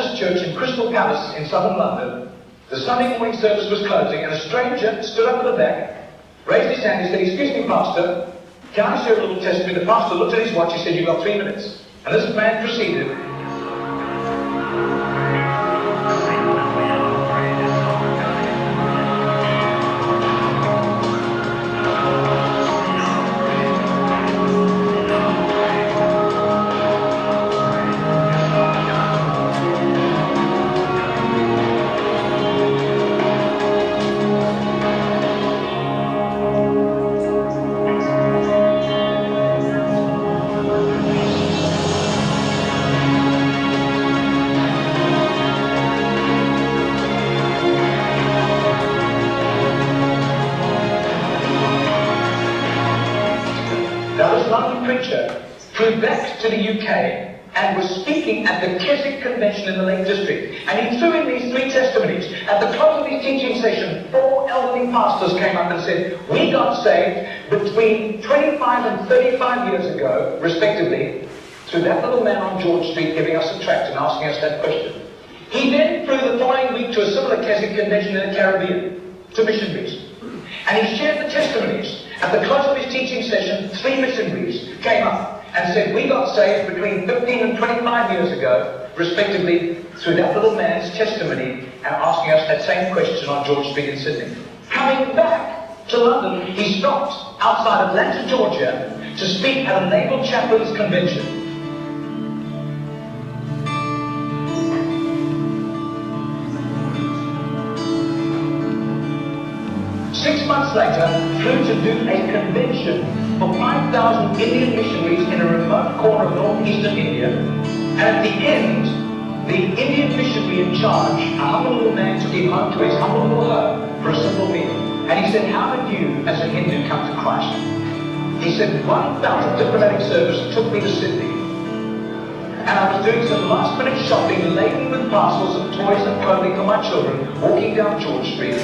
Baptist church in Crystal Palace in southern London. The Sunday morning service was closing, and a stranger stood up at the back, raised his hand, and said, "Excuse me, Pastor, can I share a little testimony?" The pastor looked at his watch, he said, "You've got 3 minutes." And this man proceeded. Preacher flew back to the UK and was speaking at the Keswick Convention in the Lake District, and he threw in these 3 testimonies. At the close of his teaching session, 4 elderly pastors came up and said, "We got saved between 25 and 35 years ago, respectively, through that little man on George Street giving us a tract and asking us that question." He then flew the following week to a similar Keswick Convention in the Caribbean, to missionaries, and he shared the testimonies. At the close of his teaching session, 3 missionaries came up and said, "We got saved between 15 and 25 years ago, respectively, through that little man's testimony and asking us that same question on George Street in Sydney." Coming back to London, he stopped outside Atlanta, Georgia, to speak at a naval chaplains convention. 6 months later, flew to do a convention for 5,000 Indian missionaries in a remote corner of northeastern India. And at the end, the Indian missionary in charge, a humble little man, took him home to his humble little home for a simple meal. And he said, "How did you, as a Hindu, come to Christ?" He said, "One bout of diplomatic service took me to Sydney. And I was doing some last-minute shopping laden with parcels of toys and clothing for my children, walking down George Street.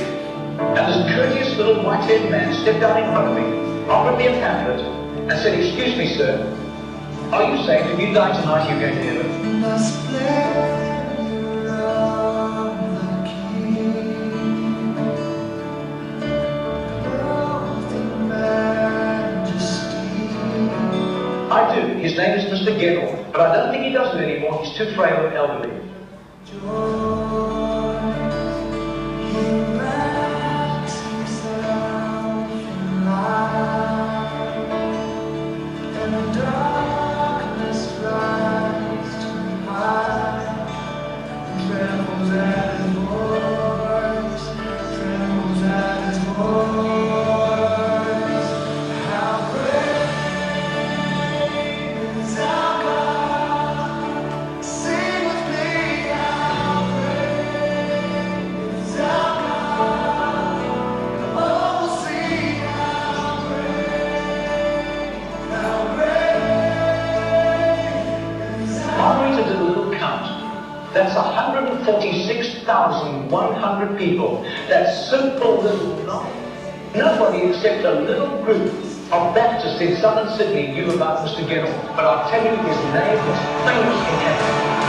And this courteous little white-haired man stepped out in front of me, offered me a pamphlet, and said, 'Excuse me, sir, are you saying if you die tonight you're going to heaven?'" I do. His name is Mr. Gettle, but I don't think he does it anymore. He's too frail and elderly. That's 146,100 people. That simple little nobody except a little group of Baptists in southern Sydney knew about Mr. Gettle. But I'll tell you, his name was famous in heaven.